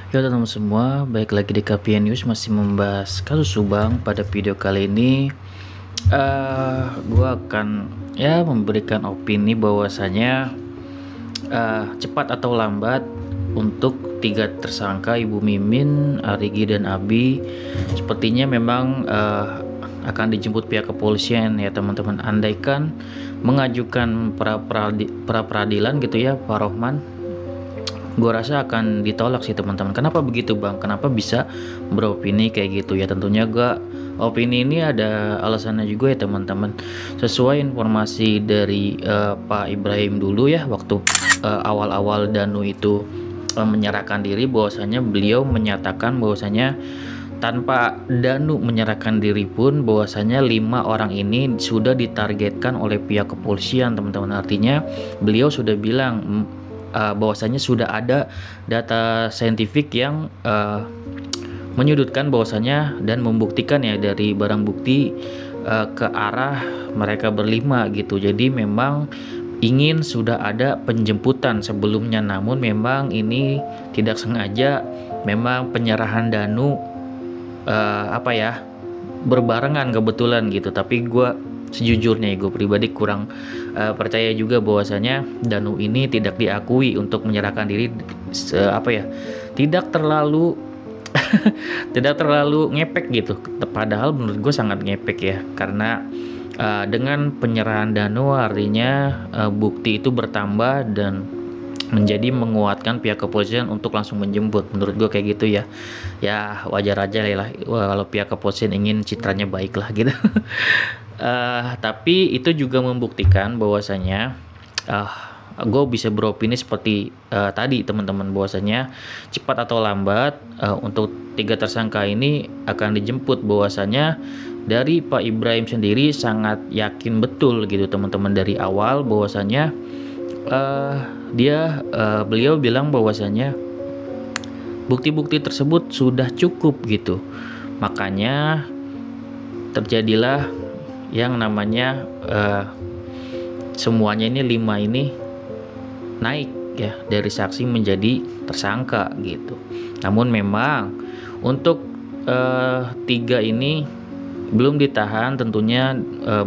Ya teman-teman semua, baik lagi di KPN News masih membahas kasus Subang. Pada video kali ini, gue akan memberikan opini bahwasanya cepat atau lambat untuk tiga tersangka Ibu Mimin, Arigi dan Abi, sepertinya memang akan dijemput pihak kepolisian ya teman-teman. Andaikan mengajukan pra peradilan gitu ya Pak Rohman, gue rasa akan ditolak sih teman-teman. Kenapa begitu bang? Kenapa bisa beropini kayak gitu ya? Tentunya gue opini ini ada alasannya juga ya teman-teman. Sesuai informasi dari Pak Ibrahim dulu ya, waktu awal-awal Danu itu menyerahkan diri, bahwasanya beliau menyatakan bahwasanya tanpa Danu menyerahkan diri pun bahwasanya 5 orang ini sudah ditargetkan oleh pihak kepolisian teman-teman. Artinya beliau sudah bilang bahwasanya sudah ada data saintifik yang menyudutkan bahwasanya dan membuktikan ya dari barang bukti ke arah mereka berlima gitu. Jadi memang sudah ada penjemputan sebelumnya, namun memang ini tidak sengaja, memang penyerahan Danu berbarengan kebetulan gitu. Tapi gue sejujurnya gue pribadi kurang percaya juga bahwasanya Danu ini tidak diakui untuk menyerahkan diri, tidak terlalu tidak terlalu ngepek gitu. Padahal menurut gue sangat ngepek ya, karena dengan penyerahan Danu artinya bukti itu bertambah dan menjadi menguatkan pihak kepolisian untuk langsung menjemput. Menurut gue kayak gitu ya. Ya wajar aja lah kalau pihak kepolisian ingin citranya baik lah gitu. Tapi itu juga membuktikan bahwasanya gue bisa beropini seperti tadi teman-teman, bahwasanya cepat atau lambat untuk tiga tersangka ini akan dijemput. Bahwasanya dari Pak Ibrahim sendiri sangat yakin betul gitu teman-teman dari awal, bahwasanya beliau bilang bahwasanya bukti-bukti tersebut sudah cukup gitu. Makanya terjadilah yang namanya semuanya ini 5 ini naik ya dari saksi menjadi tersangka gitu. Namun memang untuk 3 ini belum ditahan. Tentunya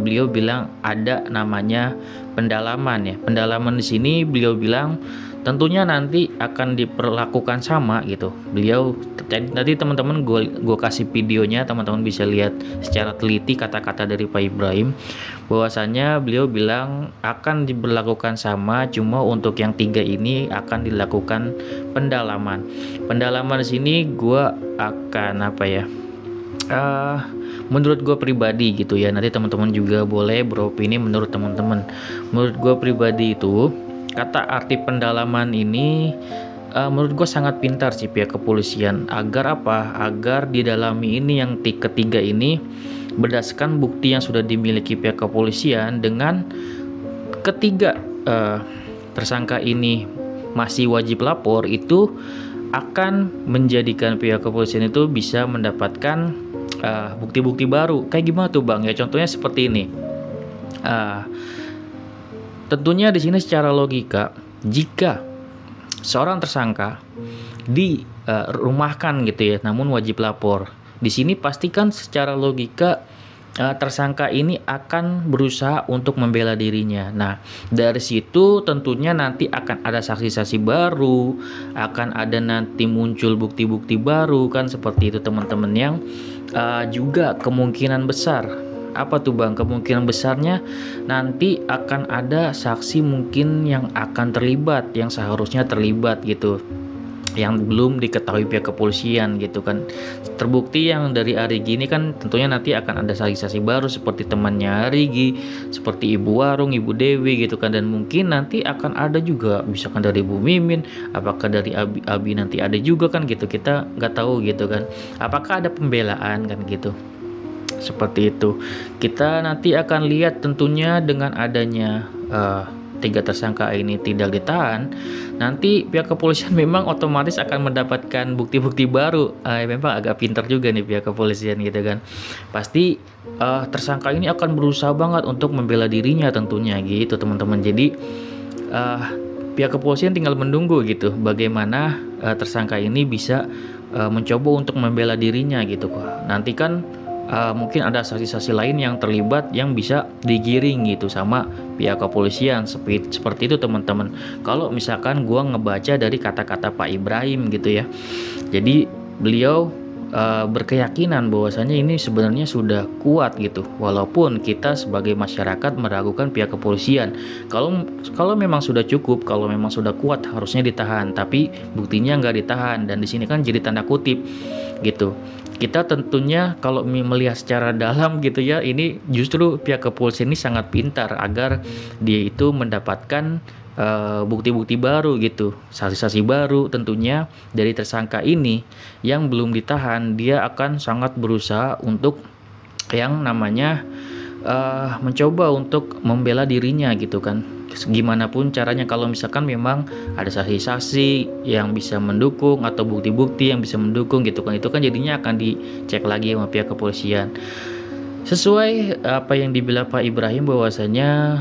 beliau bilang ada namanya pendalaman ya. Pendalaman di sini beliau bilang tentunya nanti akan diperlakukan sama gitu. Beliau tadi teman-teman gue kasih videonya, teman-teman bisa lihat secara teliti kata-kata dari Pak Ibrahim, bahwasanya beliau bilang akan diberlakukan sama, cuma untuk yang 3 ini akan dilakukan pendalaman. Pendalaman di sini gue akan menurut gue pribadi gitu ya, nanti teman-teman juga boleh beropini menurut teman-teman. Menurut gue pribadi itu kata arti pendalaman ini menurut gue sangat pintar sih pihak kepolisian. Agar apa? Agar didalami ini yang ketiga ini berdasarkan bukti yang sudah dimiliki pihak kepolisian, dengan ketiga tersangka ini masih wajib lapor, itu akan menjadikan pihak kepolisian itu bisa mendapatkan bukti-bukti baru. Kayak gimana tuh bang? Ya contohnya seperti ini. Tentunya di sini secara logika, jika seorang tersangka dirumahkan gitu ya, namun wajib lapor, di sini pastikan secara logika tersangka ini akan berusaha untuk membela dirinya. Nah, dari situ tentunya nanti akan ada saksi-saksi baru, akan ada nanti muncul bukti-bukti baru kan, seperti itu teman-teman. Yang juga kemungkinan besar apa tuh bang? Kemungkinan besarnya nanti akan ada saksi mungkin yang akan terlibat, yang seharusnya terlibat gitu, yang belum diketahui pihak kepolisian gitu kan. Terbukti yang dari Arigi ini kan tentunya nanti akan ada saksi-saksi baru, seperti temannya Arigi, seperti Ibu Warung, Ibu Dewi gitu kan. Dan mungkin nanti akan ada juga misalkan dari Ibu Mimin, apakah dari Abi nanti ada juga kan gitu, kita nggak tahu gitu kan. Apakah ada pembelaan kan gitu. Seperti itu. Kita nanti akan lihat tentunya dengan adanya 3 tersangka ini tidak ditahan, nanti pihak kepolisian memang otomatis akan mendapatkan bukti-bukti baru. Memang agak pintar juga nih pihak kepolisian gitu kan. Pasti tersangka ini akan berusaha banget untuk membela dirinya tentunya gitu teman-teman. Jadi pihak kepolisian tinggal menunggu gitu bagaimana tersangka ini bisa mencoba untuk membela dirinya gitu kok. Nanti kan mungkin ada saksi-saksi lain yang terlibat yang bisa digiring gitu sama pihak kepolisian seperti itu teman-teman. Kalau misalkan gua ngebaca dari kata-kata Pak Ibrahim gitu ya, jadi beliau berkeyakinan bahwasanya ini sebenarnya sudah kuat gitu, walaupun kita sebagai masyarakat meragukan pihak kepolisian. Kalau memang sudah cukup, kalau memang sudah kuat harusnya ditahan, tapi buktinya nggak ditahan, dan di sini kan jadi tanda kutip gitu. Kita tentunya kalau melihat secara dalam gitu ya, ini justru pihak kepolisian ini sangat pintar agar dia itu mendapatkan bukti-bukti baru gitu, saksi-saksi baru tentunya dari tersangka ini yang belum ditahan. Dia akan sangat berusaha untuk yang namanya mencoba untuk membela dirinya gitu kan, gimana pun caranya. Kalau misalkan memang ada saksi-saksi yang bisa mendukung atau bukti-bukti yang bisa mendukung gitu kan, itu kan jadinya akan dicek lagi sama pihak kepolisian. Sesuai apa yang dibilang Pak Ibrahim bahwasanya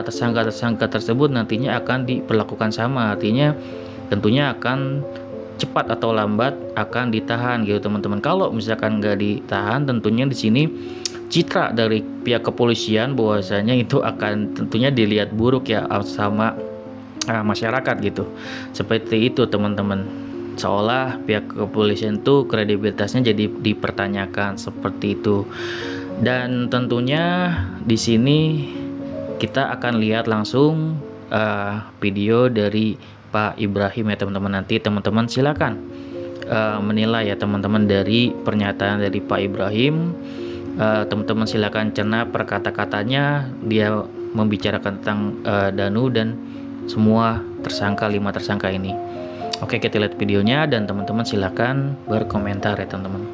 tersangka-tersangka tersebut nantinya akan diperlakukan sama, artinya tentunya akan cepat atau lambat akan ditahan gitu teman-teman. Kalau misalkan nggak ditahan, tentunya di sini citra dari pihak kepolisian bahwasanya itu akan tentunya dilihat buruk ya sama masyarakat gitu. Seperti itu teman-teman, seolah pihak kepolisian tuh kredibilitasnya jadi dipertanyakan seperti itu. Dan tentunya di sini kita akan lihat langsung video dari Pak Ibrahim ya teman-teman. Nanti teman-teman silakan menilai ya teman-teman dari pernyataan dari Pak Ibrahim. Teman-teman silakan cerna per kata-katanya. Dia membicarakan tentang Danu dan semua tersangka, 5 tersangka ini. Oke, kita lihat videonya dan teman-teman silakan berkomentar ya teman-teman.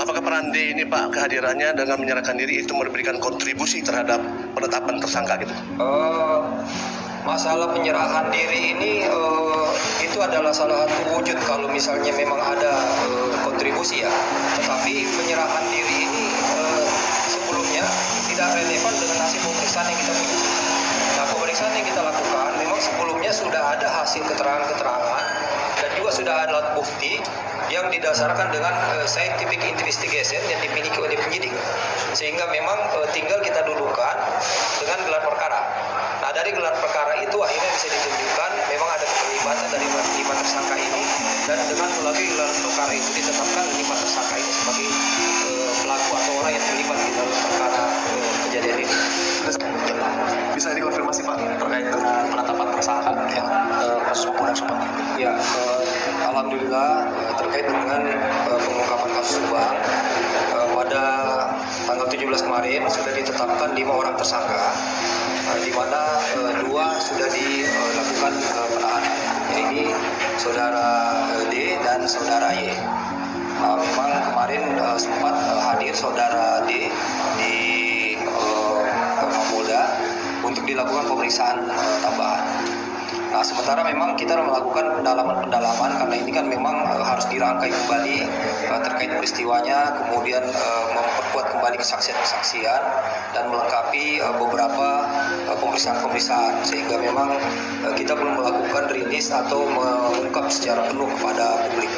Apakah peran D ini Pak, kehadirannya dengan menyerahkan diri itu memberikan kontribusi terhadap penetapan tersangka gitu? Masalah penyerahan diri ini itu adalah salah satu wujud kalau misalnya memang ada kontribusi ya. Tetapi penyerahan diri ini sebelumnya tidak relevan dengan hasil pemeriksaan yang kita punya. Nah, pemeriksaan yang kita lakukan memang sebelumnya sudah ada hasil keterangan-keterangan dan juga sudah ada alat bukti yang didasarkan dengan scientific investigation yang dimiliki oleh penyidik, sehingga memang tinggal kita dudukan dengan gelar perkara. Nah, dari gelar perkara itu akhirnya bisa ditunjukkan memang ada keterlibatan dari 5 tersangka ini, dan dengan melalui gelar perkara itu ditetapkan 5 tersangka ini sebagai pelaku atau orang yang terlibat di dalam perkara kejadian ini. Bisa dikonfirmasi Pak terkait dengan penetapan tersangka yang kasus pembunuhan Subang? Ya, alhamdulillah terkait dengan pengungkapan kasus Subang pada tanggal 17 kemarin sudah ditetapkan 5 orang tersangka, di mana 2 sudah dilakukan penahanan, yaitu saudara D dan saudara Y. Memang kemarin sempat hadir saudara D di Mapolda untuk dilakukan pemeriksaan tambahan. Nah, sementara memang kita melakukan pendalaman karena ini kan memang harus dirangkai kembali terkait peristiwanya, kemudian memperkuat kembali kesaksian-kesaksian dan melengkapi beberapa pemeriksaan-pemeriksaan, sehingga memang kita belum melakukan rilis atau mengungkap secara penuh kepada publik.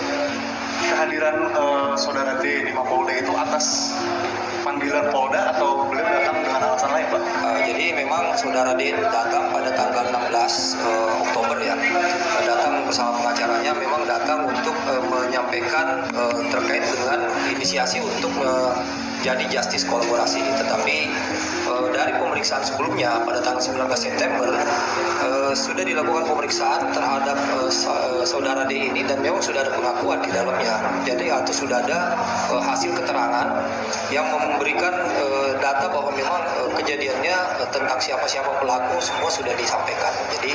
Kehadiran saudara D di Mapolda itu atas panggilan Polda atau beliau datang dengan alasan lain Pak? Jadi memang saudara D datang pada tanggal 16 Oktober ya, datang bersama pengacaranya, memang datang untuk menyampaikan terkait dengan inisiasi untuk jadi justice kolaborasi. Tetapi dari pemeriksaan sebelumnya pada tanggal 19 September sudah dilakukan pemeriksaan terhadap saudara D ini, dan memang sudah ada pengakuan di dalamnya. Jadi atau sudah ada hasil keterangan yang memberikan data bahwa memang kejadiannya tentang siapa-siapa pelaku semua sudah disampaikan. Jadi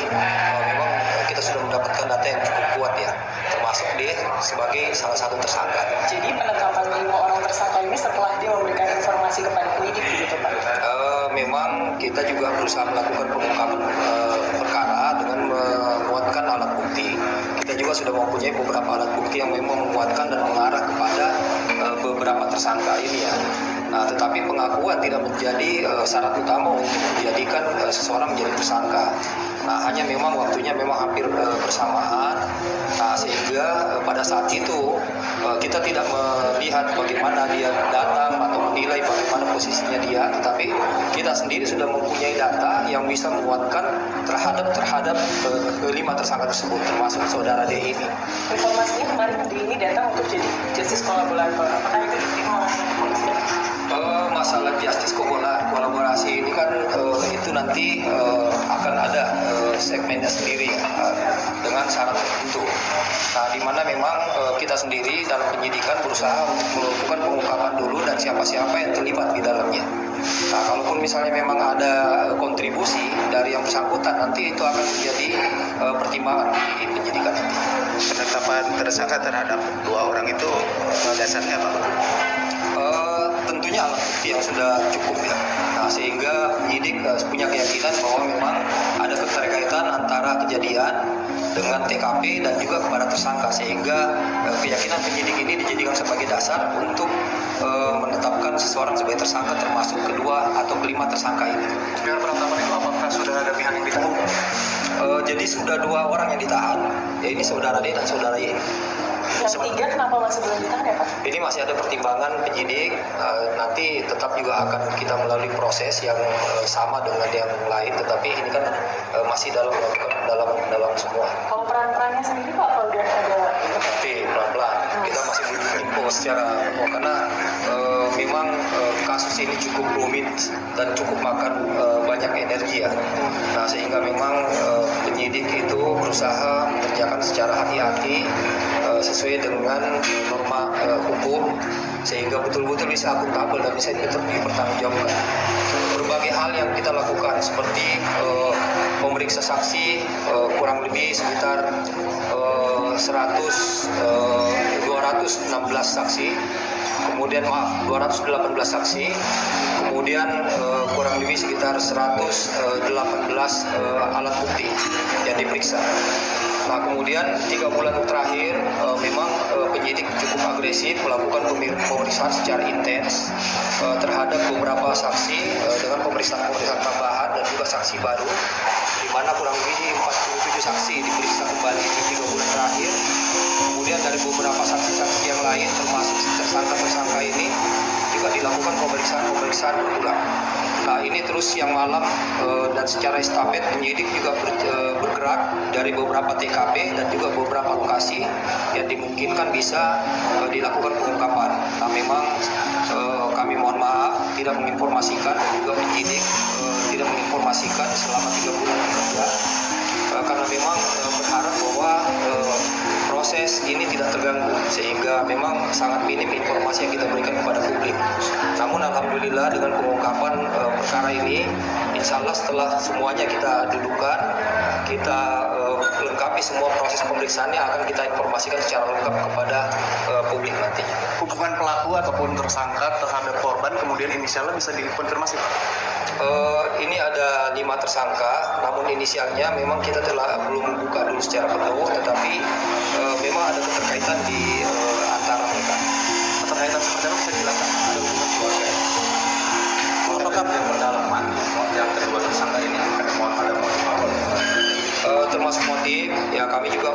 memang kita sudah mendapatkan data yang cukup kuat ya, termasuk D sebagai salah satu tersangka. Jadi penetapan 5 orang tersangka ini setelah dia memberikan informasi kepada penyidik begitu Pak? Memang kita juga berusaha melakukan pengungkapan perkara dengan menguatkan alat bukti. Kita juga sudah mempunyai beberapa alat bukti yang memang menguatkan dan mengarah kepada beberapa tersangka ini ya. Nah, tetapi pengakuan tidak menjadi syarat utama untuk menjadikan seseorang menjadi tersangka. Nah, hanya memang waktunya memang hampir bersamaan. Nah, sehingga pada saat itu kita tidak melihat bagaimana dia datang atau menilai bagaimana posisinya dia, tetapi kita sendiri sudah mempunyai data yang bisa menguatkan terhadap kelima tersangka tersebut, termasuk saudara D ini. Informasinya kemarin D ini datang untuk jadi justice kolaborator. Apakah itu diterima oleh kepolisian? Masalah justice kolaborasi ini kan itu nanti akan ada segmennya sendiri dengan syarat tertentu. Nah, di mana memang kita sendiri dalam penyidikan berusaha untuk melakukan pengungkapan dulu dan siapa-siapa yang terlibat di dalamnya. Nah, kalaupun misalnya memang ada kontribusi dari yang bersangkutan, nanti itu akan menjadi pertimbangan di penyidikan nanti. Penetapan tersangka terhadap 2 orang itu dasarnya apa? Tentunya alat bukti yang sudah cukup ya. Nah, sehingga penyidik punya keyakinan bahwa memang ada keterkaitan antara kejadian dengan TKP dan juga kepada tersangka, sehingga keyakinan penyidik ini dijadikan sebagai dasar untuk menetapkan seseorang sebagai tersangka, termasuk kedua atau kelima tersangka ini. Dengan penetapan itu apakah sudah ada pihak yang ditahan? Jadi sudah 2 orang yang ditahan, yaitu saudara D dan saudara Y. Yang 3 kenapa masih belum ditahan ya Pak? Ini masih ada pertimbangan penyidik, nanti tetap juga akan kita melalui proses yang sama dengan yang lain, tetapi ini kan masih dalam semua. Kalau peran-perannya sendiri Pak, apa udah ada? Tapi pelan-pelan kita masih butuh info secara penuh, karena memang kasus ini cukup rumit dan cukup makan banyak energi ya. Nah, sehingga memang penyidik itu berusaha mengerjakan secara hati-hati sesuai dengan norma hukum, sehingga betul-betul bisa akuntabel dan bisa dipertanggungjawabkan. Berbagai hal yang kita lakukan seperti memeriksa saksi kurang lebih sekitar 216 saksi, kemudian 218 saksi, kemudian kurang lebih sekitar 118 alat bukti yang diperiksa. Nah, kemudian 3 bulan terakhir memang penyidik cukup agresif melakukan pemeriksaan secara intens terhadap beberapa saksi dengan pemeriksaan tambahan dan juga saksi baru, di mana kurang lebih 47 saksi diperiksa kembali di 3 bulan terakhir. Kemudian dari beberapa saksi-saksi yang lain termasuk tersangka ini juga dilakukan pemeriksaan berulang. Nah, ini terus siang malam dan secara estafet penyidik juga bergerak dari beberapa TKP dan juga beberapa lokasi yang dimungkinkan bisa dilakukan pengungkapan. Nah, memang kami mohon maaf tidak menginformasikan dan juga penyidik tidak menginformasikan selama 3 bulan bekerja, karena memang berharap bahwa proses ini tidak terganggu, sehingga memang sangat minim informasi yang kita berikan kepada publik. Namun alhamdulillah dengan pengungkapan perkara ini, insya Allah setelah semuanya kita dudukkan, kita lengkapi semua proses pemeriksaannya, akan kita informasikan secara lengkap kepada publik nantinya. Hubungan pelaku ataupun tersangka terhadap korban kemudian inisialnya bisa dikonfirmasi Pak? Ini ada 5 tersangka, namun inisialnya memang kita belum buka dulu secara penuh, tetapi memang ada keterkaitan di antara mereka. Keterkaitan seperti apa bisa dijelaskan? Ada hubungan keluarga? Apakah yang pendalaman yang kedua tersangka ini ada motif apa? Termasuk motif, ya kami juga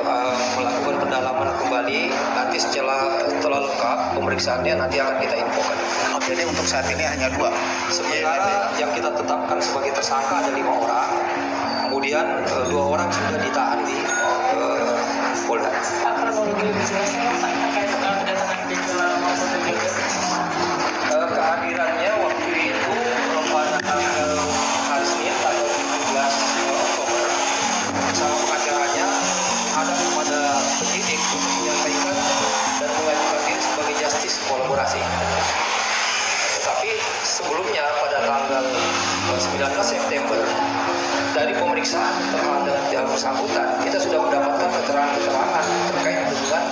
melakukan pendalaman kembali. Nanti setelah lengkap pemeriksaannya nanti akan kita infokan. Jadi untuk saat ini hanya 2. Sementara yang kita tetapkan sebagai tersangka ada 5 orang, kemudian 2 orang sudah ditahan di Polda. Pak, kronologi lebih jelasnya Pak terkait kedatangan gejala maupun gejala? Kehadirannya waktu itu pada tanggal hari Senin tanggal 17 Oktober bersama pengacaranya ada kepada penyidik untuk menyampaikan dan mengajukan diri sebagai justice kolaborasi. Tetapi sebelumnya pada tanggal 19 September dari pemeriksaan terhadap yang bersangkutan, kita sudah mendapatkan keterangan terkait dengan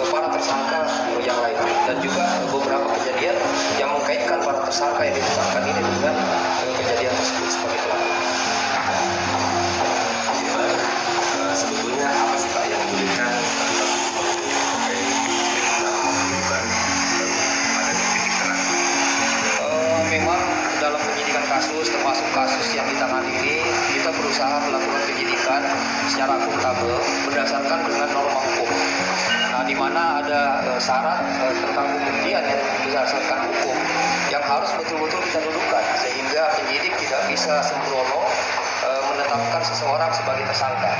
para tersangka yang lain dan juga beberapa kejadian yang mengkaitkan para tersangka yang ditetapkan ini dengan kejadian tersebut sebagai pelaku. Sebetulnya apa sih Pak yang memberikan pada titik terang? syarat tentang pembuktian yang berdasarkan hukum yang harus betul-betul kita dudukkan sehingga penyidik tidak bisa sembrono menetapkan seseorang sebagai tersangka.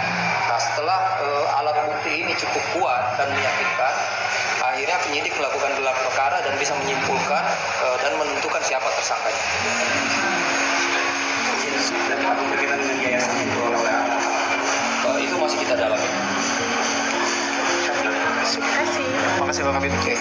Nah, setelah alat bukti ini cukup kuat dan meyakinkan, akhirnya penyidik melakukan gelar perkara dan bisa menyimpulkan dan menentukan siapa tersangkanya. Dan apa berkaitan dengan yayasan itu oleh Itu masih kita dalami. Terima kasih. Makasih Pak Kabit. Oke.